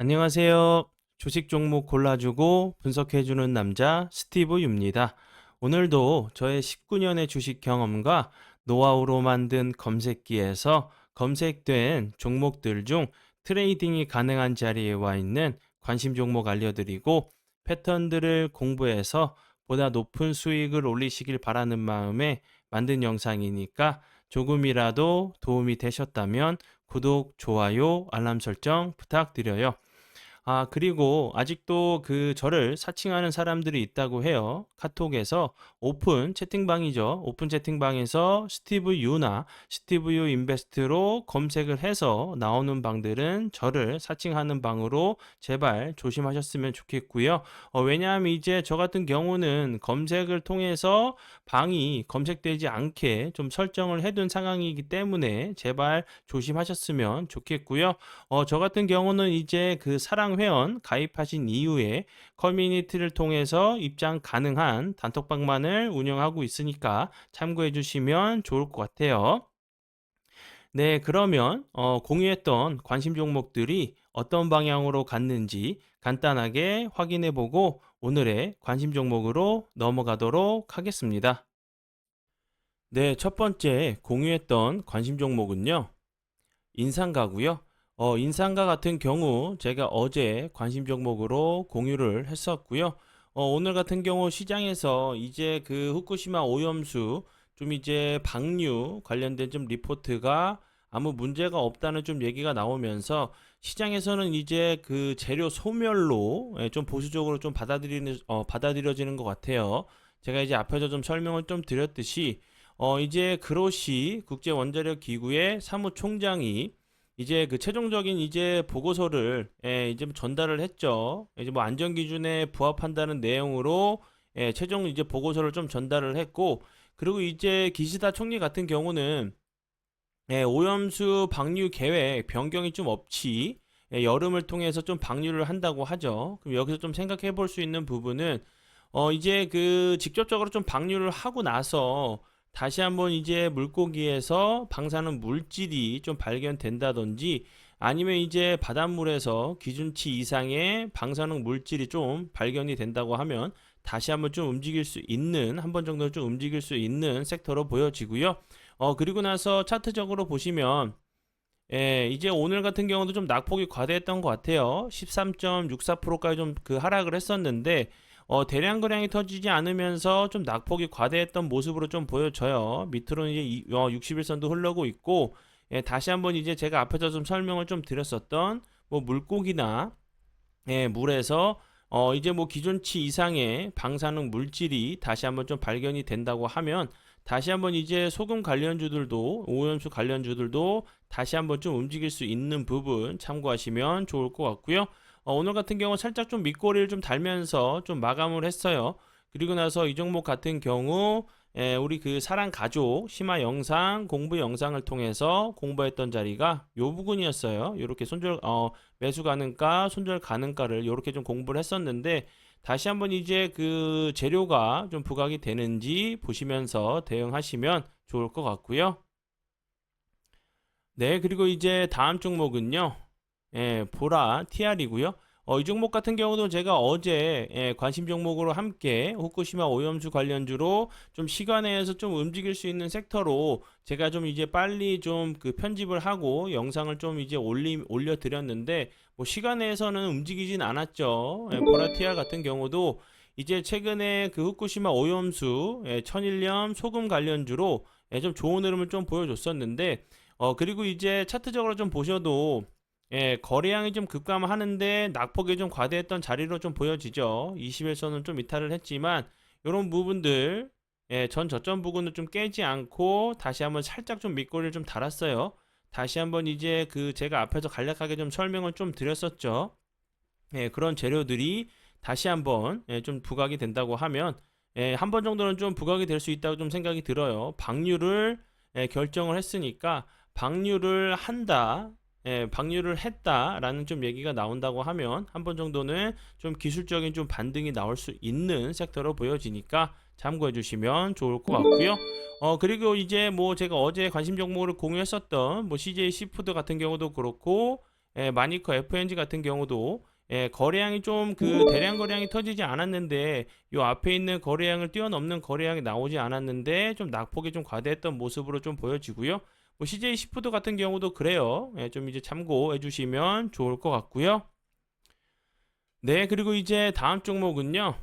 안녕하세요. 주식 종목 골라주고 분석해주는 남자 스티브 유입니다. 오늘도 저의 19년의 주식 경험과 노하우로 만든 검색기에서 검색된 종목들 중 트레이딩이 가능한 자리에 와 있는 관심 종목 알려드리고 패턴들을 공부해서 보다 높은 수익을 올리시길 바라는 마음에 만든 영상이니까 조금이라도 도움이 되셨다면 구독, 좋아요, 알람 설정 부탁드려요. 그리고 아직도 저를 사칭하는 사람들이 있다고 해요. 카톡에서 오픈 채팅방이죠. 오픈 채팅방에서 스티브 유나 스티브 유 인베스트로 검색을 해서 나오는 방들은 저를 사칭하는 방으로 제발 조심하셨으면 좋겠고요. 왜냐하면 이제 저 같은 경우는 검색을 통해서 방이 검색되지 않게 좀 설정을 해둔 상황이기 때문에 제발 조심하셨으면 좋겠고요. 저 같은 경우는 이제 사랑 회원 가입하신 이후에 커뮤니티를 통해서 입장 가능한 단톡방만을 운영하고 있으니까 참고해 주시면 좋을 것 같아요. 네, 그러면 공유했던 관심 종목들이 어떤 방향으로 갔는지 간단하게 확인해 보고 오늘의 관심 종목으로 넘어가도록 하겠습니다. 네, 첫 번째 공유했던 관심 종목은요. 인상가고요. 인상가 같은 경우 제가 어제 관심 종목으로 공유를 했었고요. 오늘 같은 경우 시장에서 이제 후쿠시마 오염수 좀 이제 방류 관련된 좀 리포트가 아무 문제가 없다는 좀 얘기가 나오면서 시장에서는 이제 재료 소멸로 좀 보수적으로 좀 받아들여지는 것 같아요. 제가 이제 앞에서 좀 설명을 좀 드렸듯이 이제 그로시 국제원자력 기구의 사무총장이 이제 최종적인 이제 보고서를 이제 전달을 했죠. 이제 뭐 안전 기준에 부합한다는 내용으로 최종 이제 보고서를 좀 전달을 했고, 그리고 이제 기시다 총리 같은 경우는 오염수 방류 계획 변경이 좀 없이 여름을 통해서 좀 방류를 한다고 하죠. 그럼 여기서 좀 생각해 볼 수 있는 부분은 이제 직접적으로 좀 방류를 하고 나서 다시 한번 이제 물고기에서 방사능 물질이 좀 발견된다든지 아니면 이제 바닷물에서 기준치 이상의 방사능 물질이 좀 발견이 된다고 하면 다시 한번 좀 움직일 수 있는 한 번 정도 좀 움직일 수 있는 섹터로 보여지고요. 그리고 나서 차트적으로 보시면 이제 오늘 같은 경우도 좀 낙폭이 과대했던 것 같아요. 13.64%까지 좀 하락을 했었는데 대량 거량이 터지지 않으면서 좀 낙폭이 과대했던 모습으로 좀 보여져요. 밑으로는 이제 60일선도 흘러고 있고 다시 한번 이제 제가 앞에서 좀 설명을 좀 드렸었던 뭐 물고기나 물에서 이제 뭐 기준치 이상의 방사능 물질이 다시 한번 좀 발견이 된다고 하면 다시 한번 이제 소금 관련주들도 오염수 관련주들도 다시 한번 좀 움직일 수 있는 부분 참고하시면 좋을 것 같고요. 오늘 같은 경우 살짝 좀 밑꼬리를 좀 달면서 좀 마감을 했어요. 그리고 나서 이 종목 같은 경우 우리 사랑 가족 심화 영상 공부 영상을 통해서 공부했던 자리가 요 부분이었어요. 이렇게 매수 가능가, 손절 가능가를 이렇게 좀 공부를 했었는데 다시 한번 이제 재료가 좀 부각이 되는지 보시면서 대응하시면 좋을 것 같고요. 네, 그리고 이제 다음 종목은요. 보라 TR이고요. 이 종목 같은 경우도 제가 어제 관심 종목으로 함께 후쿠시마 오염수 관련주로 좀 시간에서 좀 움직일 수 있는 섹터로 제가 좀 이제 빨리 좀 편집을 하고 영상을 좀 이제 올려드렸는데 뭐 시간에서는 움직이진 않았죠. 보라 TR 같은 경우도 이제 최근에 후쿠시마 오염수 천일염 소금 관련주로 좀 좋은 흐름을 좀 보여줬었는데 그리고 이제 차트적으로 좀 보셔도 거래량이 좀 급감하는데 낙폭이 좀 과대했던 자리로 좀 보여지죠. 20일선은 좀 이탈을 했지만 이런 부분들 전 저점 부근을 좀 깨지 않고 다시 한번 살짝 좀 밑꼬리를 좀 달았어요. 다시 한번 이제 제가 앞에서 간략하게 좀 설명을 좀 드렸었죠. 그런 재료들이 다시 한번 좀 부각이 된다고 하면 한 번 정도는 좀 부각이 될 수 있다고 좀 생각이 들어요. 방류를 결정을 했으니까 방류를 한다. 방류를 했다라는 좀 얘기가 나온다고 하면 한 번 정도는 좀 기술적인 좀 반등이 나올 수 있는 섹터로 보여지니까 참고해 주시면 좋을 것 같고요. 그리고 이제 뭐 제가 어제 관심 종목을 공유했었던 뭐 CJ 시푸드 같은 경우도 그렇고 마니커 FNG 같은 경우도 거래량이 좀 대량 거래량이 터지지 않았는데 요 앞에 있는 거래량을 뛰어넘는 거래량이 나오지 않았는데 좀 낙폭이 좀 과대했던 모습으로 좀 보여지고요. 뭐 CJ 시푸드 같은 경우도 그래요. 좀 이제 참고해 주시면 좋을 것 같고요. 네, 그리고 이제 다음 종목은요.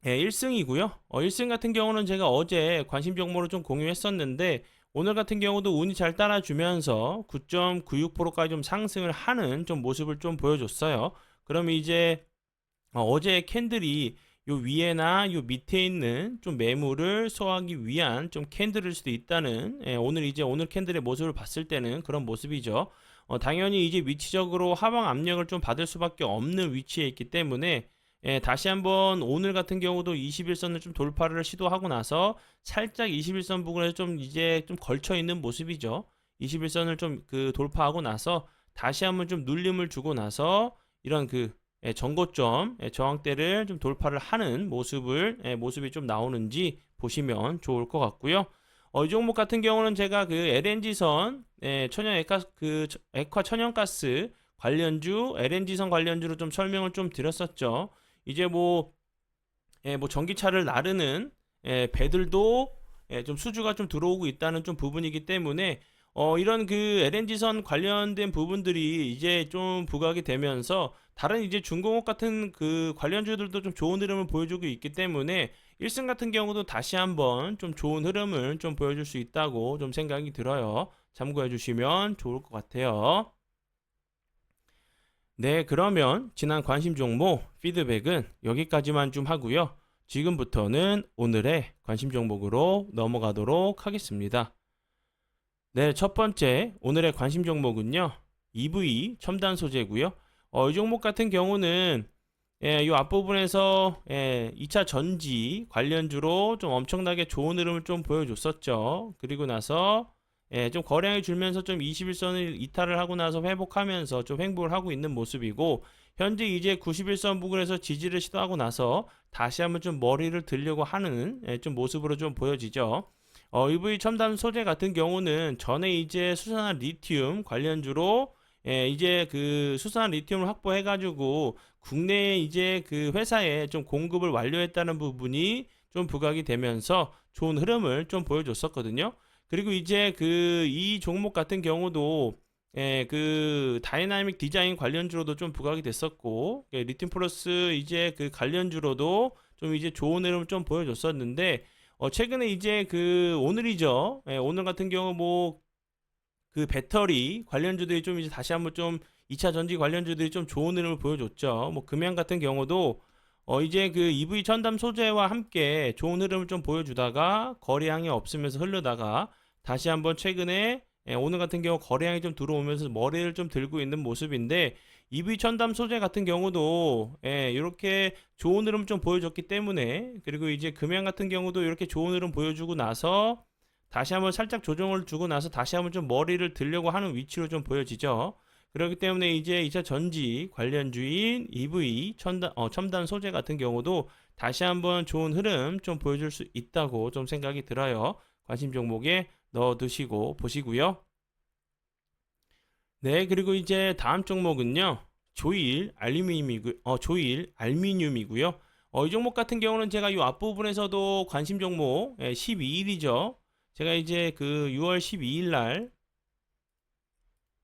1승이고요. 1승 같은 경우는 제가 어제 관심 종목으로 좀 공유했었는데 오늘 같은 경우도 운이 잘 따라주면서 9.96%까지 좀 상승을 하는 좀 모습을 좀 보여줬어요. 그럼 이제 어제 캔들이 요 위에나 요 밑에 있는 좀 매물을 소화하기 위한 좀 캔들일 수도 있다는 오늘 캔들의 모습을 봤을 때는 그런 모습이죠. 당연히 이제 위치적으로 하방 압력을 좀 받을 수밖에 없는 위치에 있기 때문에 다시 한번 오늘 같은 경우도 21선을 좀 돌파를 시도하고 나서 살짝 21선 부근에서 좀 이제 좀 걸쳐 있는 모습이죠. 21선을 좀 돌파하고 나서 다시 한번 좀 눌림을 주고 나서 이런 전고점 저항대를 좀 돌파를 하는 모습이 좀 나오는지 보시면 좋을 것 같고요. 이 종목 같은 경우는 제가 LNG선 천연 액화 천연가스 관련주 LNG선 관련주로 좀 설명을 좀 드렸었죠. 이제 뭐 전기차를 나르는 배들도 좀 수주가 좀 들어오고 있다는 좀 부분이기 때문에 이런 LNG선 관련된 부분들이 이제 좀 부각이 되면서 다른 이제 중공업 같은 관련주들도 좀 좋은 흐름을 보여주고 있기 때문에 1승 같은 경우도 다시 한번 좀 좋은 흐름을 좀 보여줄 수 있다고 좀 생각이 들어요. 참고해 주시면 좋을 것 같아요. 네, 그러면 지난 관심 종목 피드백은 여기까지만 좀 하고요. 지금부터는 오늘의 관심 종목으로 넘어가도록 하겠습니다. 네, 첫 번째 오늘의 관심 종목은요. EV 첨단 소재고요. 이 종목 같은 경우는 이 앞부분에서 2차 전지 관련주로 좀 엄청나게 좋은 흐름을 좀 보여줬었죠. 그리고 나서 좀 거래량이 줄면서 좀 21선을 이탈을 하고 나서 회복하면서 좀 횡보를 하고 있는 모습이고 현재 이제 91선 부근에서 지지를 시도하고 나서 다시 한번 좀 머리를 들려고 하는 좀 모습으로 좀 보여지죠. EV 첨단 소재 같은 경우는 전에 이제 수산화 리튬 관련주로 이제 수산화 리튬을 확보해가지고 국내에 이제 회사에 좀 공급을 완료했다는 부분이 좀 부각이 되면서 좋은 흐름을 좀 보여줬었거든요. 그리고 이제 이 종목 같은 경우도 다이나믹 디자인 관련주로도 좀 부각이 됐었고 리튬 플러스 이제 관련주로도 좀 이제 좋은 흐름을 좀 보여줬었는데 최근에 이제 오늘이죠. 오늘 같은 경우 뭐 배터리 관련주들이 좀 이제 다시 한번 좀 2차 전지 관련주들이 좀 좋은 흐름을 보여줬죠. 뭐 금양 같은 경우도 이제 EV 첨단 소재와 함께 좋은 흐름을 좀 보여주다가 거래량이 없으면서 흐르다가 다시 한번 최근에 오늘 같은 경우 거래량이 좀 들어오면서 머리를 좀 들고 있는 모습인데 EV 첨단 소재 같은 경우도 이렇게 좋은 흐름 좀 보여줬기 때문에 그리고 이제 금양 같은 경우도 이렇게 좋은 흐름 보여주고 나서 다시 한번 살짝 조정을 주고 나서 다시 한번 좀 머리를 들려고 하는 위치로 좀 보여지죠. 그렇기 때문에 이제 2차 전지 관련주인 EV 첨단 소재 같은 경우도 다시 한번 좋은 흐름 좀 보여줄 수 있다고 좀 생각이 들어요. 관심 종목에 넣어 두시고 보시고요. 네, 그리고 이제 다음 종목은요. 조일 알미늄이고요. 이 종목 같은 경우는 제가 이 앞부분에서도 관심 종목 12일이죠. 제가 이제 6월 12일 날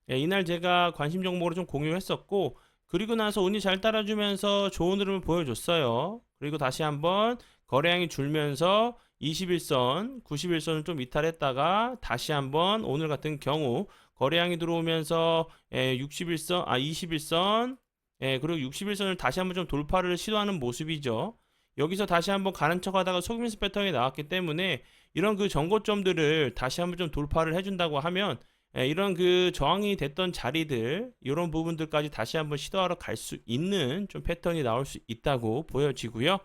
이날 제가 관심 종목으로 좀 공유했었고 그리고 나서 운이 잘 따라주면서 좋은 흐름을 보여줬어요. 그리고 다시 한번 거래량이 줄면서 21선, 91선을 좀 이탈했다가 다시 한번 오늘 같은 경우 거래량이 들어오면서 21선, 그리고 61선을 다시 한번 좀 돌파를 시도하는 모습이죠. 여기서 다시 한번 가는 척 하다가 속임수 패턴이 나왔기 때문에 이런 전고점들을 다시 한번 좀 돌파를 해준다고 하면 이런 저항이 됐던 자리들 이런 부분들까지 다시 한번 시도하러 갈 수 있는 좀 패턴이 나올 수 있다고 보여지고요.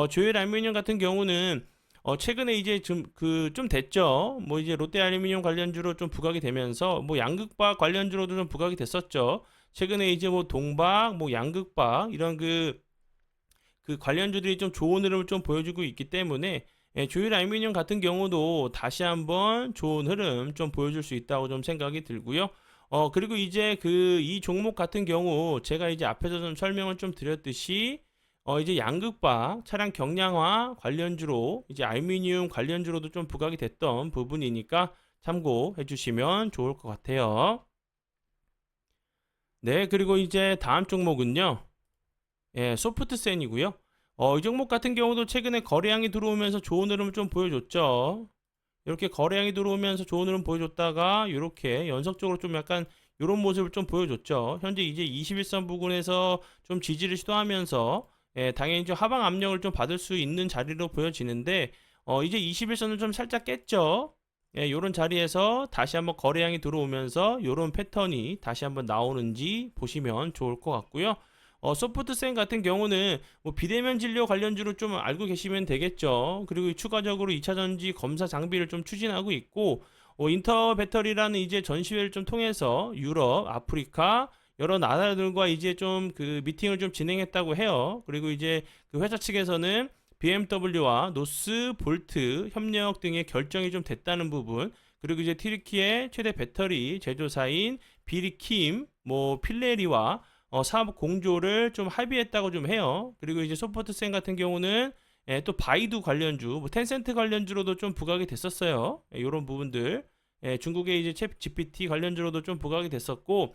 조일 알루미늄 같은 경우는 최근에 이제 좀 됐죠. 뭐 이제 롯데 알루미늄 관련주로 좀 부각이 되면서 뭐 양극박 관련주로도 좀 부각이 됐었죠. 최근에 이제 뭐 동박, 뭐 양극박 이런 관련주들이 좀 좋은 흐름을 좀 보여주고 있기 때문에 조일 알루미늄 같은 경우도 다시 한번 좋은 흐름 좀 보여줄 수 있다고 좀 생각이 들고요. 그리고 이제 그 이 종목 같은 경우 제가 이제 앞에서 좀 설명을 좀 드렸듯이 이제 양극화, 차량 경량화 관련주로 이제 알루미늄 관련주로도 좀 부각이 됐던 부분이니까 참고해 주시면 좋을 것 같아요. 네, 그리고 이제 다음 종목은요. 예, 소프트센이고요. 이 종목 같은 경우도 최근에 거래량이 들어오면서 좋은 흐름을 좀 보여줬죠. 이렇게 거래량이 들어오면서 좋은 흐름 보여줬다가 이렇게 연속적으로 좀 약간 이런 모습을 좀 보여줬죠. 현재 이제 21선 부근에서 좀 지지를 시도하면서 당연히 좀 하방 압력을 좀 받을 수 있는 자리로 보여지는데 이제 21선을 좀 살짝 깼죠. 예, 요런 자리에서 다시 한번 거래량이 들어오면서 요런 패턴이 다시 한번 나오는지 보시면 좋을 것 같고요. 소프트센 같은 경우는 뭐 비대면 진료 관련주로 좀 알고 계시면 되겠죠. 그리고 추가적으로 2차 전지 검사 장비를 좀 추진하고 있고, 인터 배터리라는 이제 전시회를 좀 통해서 유럽, 아프리카 여러 나라들과 이제 좀 그 미팅을 좀 진행했다고 해요. 그리고 이제 그 회사 측에서는 BMW와 노스 볼트 협력 등의 결정이 좀 됐다는 부분, 그리고 이제 튀르키예 최대 배터리 제조사인 비리킴, 뭐 필레리와 사업 공조를 좀 합의했다고 좀 해요. 그리고 이제 소프트센 같은 경우는 또 바이두 관련주, 뭐 텐센트 관련주로도 좀 부각이 됐었어요. 이런 부분들. 중국의 이제 챗 GPT 관련주로도 좀 부각이 됐었고,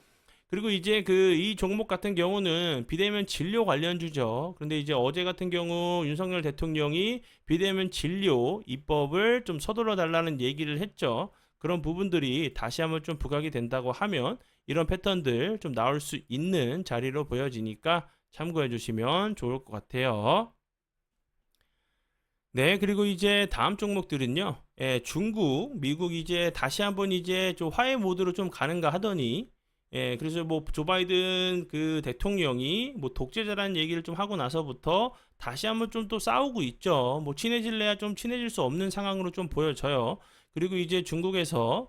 그리고 이제 그 이 종목 같은 경우는 비대면 진료 관련주죠. 그런데 이제 어제 같은 경우 윤석열 대통령이 비대면 진료 입법을 좀 서둘러 달라는 얘기를 했죠. 그런 부분들이 다시 한번 좀 부각이 된다고 하면 이런 패턴들 좀 나올 수 있는 자리로 보여지니까 참고해 주시면 좋을 것 같아요. 네, 그리고 이제 다음 종목들은요. 중국, 미국 이제 다시 한번 이제 좀 화해 모드로 좀 가는가 하더니 그래서 뭐 조 바이든 그 대통령이 뭐 독재자라는 얘기를 좀 하고 나서부터 다시 한번 좀 또 싸우고 있죠. 뭐 친해질래야 좀 친해질 수 없는 상황으로 좀 보여져요. 그리고 이제 중국에서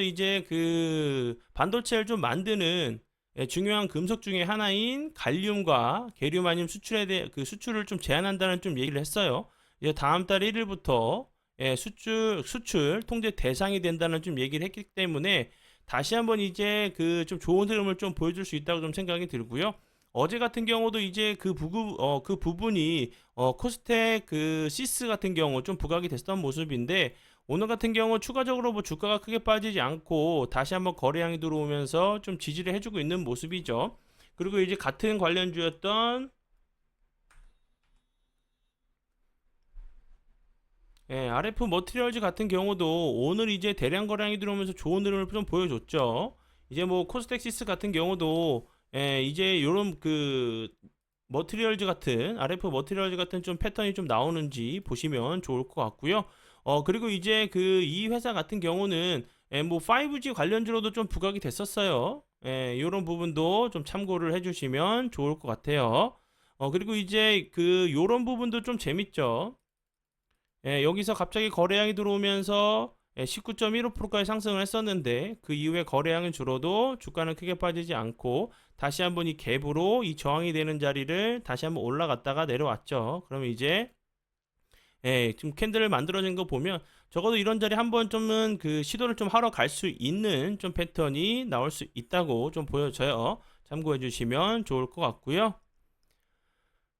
이제 그 반도체를 좀 만드는 중요한 금속 중에 하나인 갈륨과 게륨아늄 수출에 대해 그 수출을 좀 제한한다는 좀 얘기를 했어요. 이제 다음 달 1일부터 수출 통제 대상이 된다는 좀 얘기를 했기 때문에 다시 한번 이제 그 좀 좋은 흐름을 좀 보여줄 수 있다고 좀 생각이 들고요. 어제 같은 경우도 이제 그 부분이 코스닥 그 시스 같은 경우 좀 부각이 됐던 모습인데 오늘 같은 경우 추가적으로 뭐 주가가 크게 빠지지 않고 다시 한번 거래량이 들어오면서 좀 지지를 해주고 있는 모습이죠. 그리고 이제 같은 관련주였던 RF 머티리얼즈 같은 경우도 오늘 이제 대량 거래량이 들어오면서 좋은 흐름을 좀 보여줬죠. 이제 뭐 코스닥시스 같은 경우도 이제 요런 그 머티리얼즈 같은 RF 머티리얼즈 같은 좀 패턴이 좀 나오는지 보시면 좋을 것 같고요. 그리고 이제 그 이 회사 같은 경우는 뭐 5G 관련주로도 좀 부각이 됐었어요. 요런 부분도 좀 참고를 해주시면 좋을 것 같아요. 그리고 이제 그 요런 부분도 좀 재밌죠. 여기서 갑자기 거래량이 들어오면서 19.15%까지 상승을 했었는데 그 이후에 거래량은 줄어도 주가는 크게 빠지지 않고 다시 한번 이 갭으로 이 저항이 되는 자리를 다시 한번 올라갔다가 내려왔죠. 그러면 이제 지금 캔들을 만들어진 거 보면 적어도 이런 자리 한번 좀은 그 시도를 좀 하러 갈 수 있는 좀 패턴이 나올 수 있다고 좀 보여져요. 참고해 주시면 좋을 것 같고요.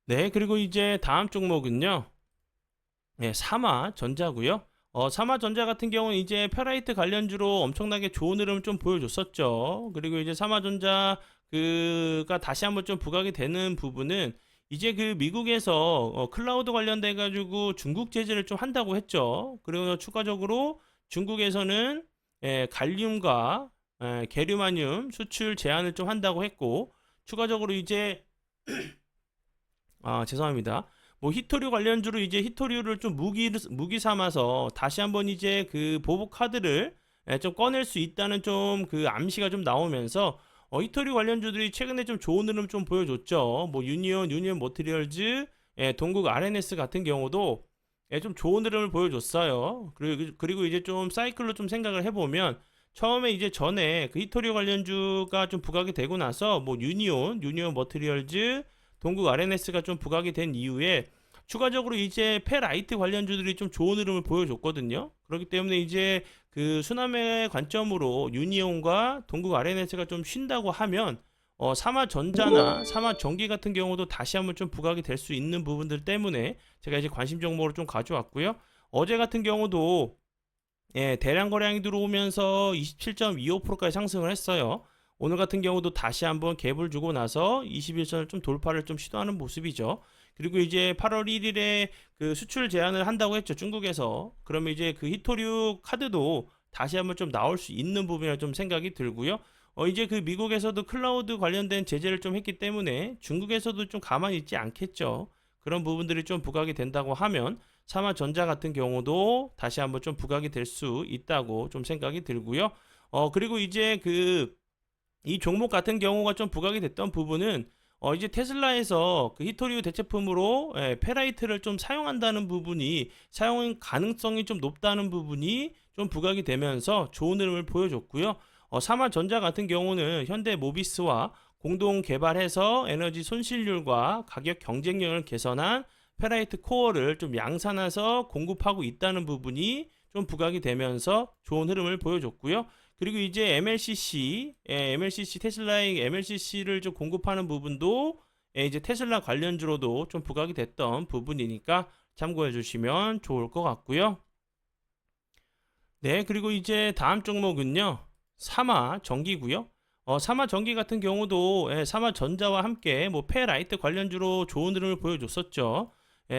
네, 그리고 이제 다음 종목은요. 삼화전자고요. 삼화전자 같은 경우는 이제 페라이트 관련주로 엄청나게 좋은 흐름을 좀 보여줬었죠. 그리고 이제 삼화전자 그가 다시 한번 좀 부각이 되는 부분은 이제 그 미국에서 클라우드 관련돼 가지고 중국 제재를 좀 한다고 했죠. 그리고 추가적으로 중국에서는 갈륨과 게르마늄 수출 제한을 좀 한다고 했고 추가적으로 이제 죄송합니다. 뭐 히토류 관련주로 이제 히토류를 좀 무기 삼아서 다시 한번 이제 그 보복 카드를 좀 꺼낼 수 있다는 좀 그 암시가 좀 나오면서 히토류 관련주들이 최근에 좀 좋은 흐름 좀 보여줬죠. 뭐 유니온 머티리얼즈, 동국 RNS 같은 경우도 좀 좋은 흐름을 보여줬어요. 그리고 이제 좀 사이클로 좀 생각을 해보면 처음에 이제 전에 그 히토류 관련주가 좀 부각이 되고 나서 뭐 유니온 머티리얼즈 동국 RNS가 좀 부각이 된 이후에 추가적으로 이제 페라이트 관련주들이 좀 좋은 흐름을 보여줬거든요. 그렇기 때문에 이제 그 수남의 관점으로 유니온과 동국 RNS가 좀 쉰다고 하면 삼화전자나 삼화전기 같은 경우도 다시 한번 좀 부각이 될 수 있는 부분들 때문에 제가 이제 관심 종목으로 좀 가져왔고요. 어제 같은 경우도 대량 거래량이 들어오면서 27.25%까지 상승을 했어요. 오늘 같은 경우도 다시 한번 갭을 주고 나서 21선을 좀 돌파를 좀 시도하는 모습이죠. 그리고 이제 8월 1일에 그 수출 제한을 한다고 했죠, 중국에서. 그러면 이제 그 히토류 카드도 다시 한번 좀 나올 수 있는 부분이라 좀 생각이 들고요. 이제 그 미국에서도 클라우드 관련된 제재를 좀 했기 때문에 중국에서도 좀 가만히 있지 않겠죠. 그런 부분들이 좀 부각이 된다고 하면 삼화전자 같은 경우도 다시 한번 좀 부각이 될 수 있다고 좀 생각이 들고요. 그리고 이제 이 종목 같은 경우가 좀 부각이 됐던 부분은 이제 테슬라에서 그 히토리우 대체품으로 페라이트를 좀 사용한다는 부분이 사용 가능성이 좀 높다는 부분이 좀 부각이 되면서 좋은 흐름을 보여줬고요. 삼화전자 같은 경우는 현대 모비스와 공동 개발해서 에너지 손실률과 가격 경쟁력을 개선한 페라이트 코어를 좀 양산해서 공급하고 있다는 부분이 좀 부각이 되면서 좋은 흐름을 보여줬고요. 그리고 이제 MLCC 테슬라의 MLCC를 좀 공급하는 부분도 이제 테슬라 관련주로도 좀 부각이 됐던 부분이니까 참고해 주시면 좋을 것 같고요. 네, 그리고 이제 다음 종목은요. 삼화전기고요. 삼화전기 같은 경우도 삼화전자와 함께 뭐 페라이트 관련주로 좋은 흐름을 보여줬었죠.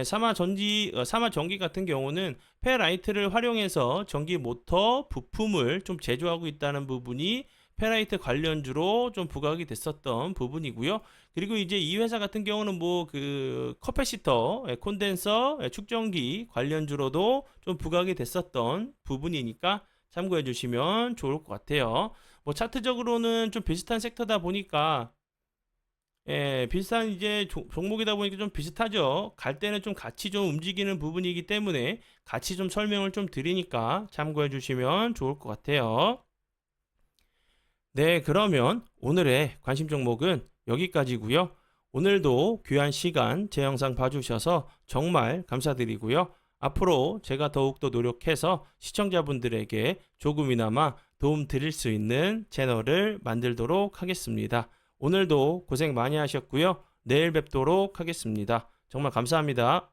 삼화전기 같은 경우는 페라이트를 활용해서 전기 모터 부품을 좀 제조하고 있다는 부분이 페라이트 관련주로 좀 부각이 됐었던 부분이고요. 그리고 이제 이 회사 같은 경우는 뭐 그 커패시터, 콘덴서, 축전기 관련주로도 좀 부각이 됐었던 부분이니까 참고해 주시면 좋을 것 같아요. 뭐 차트적으로는 좀 비슷한 섹터다 보니까 비슷한 이제 종목이다 보니까 좀 비슷하죠. 갈 때는 좀 같이 좀 움직이는 부분이기 때문에 같이 좀 설명을 좀 드리니까 참고해 주시면 좋을 것 같아요. 네, 그러면 오늘의 관심 종목은 여기까지고요. 오늘도 귀한 시간 제 영상 봐주셔서 정말 감사드리고요. 앞으로 제가 더욱더 노력해서 시청자분들에게 조금이나마 도움 드릴 수 있는 채널을 만들도록 하겠습니다. 오늘도 고생 많이 하셨고요. 내일 뵙도록 하겠습니다. 정말 감사합니다.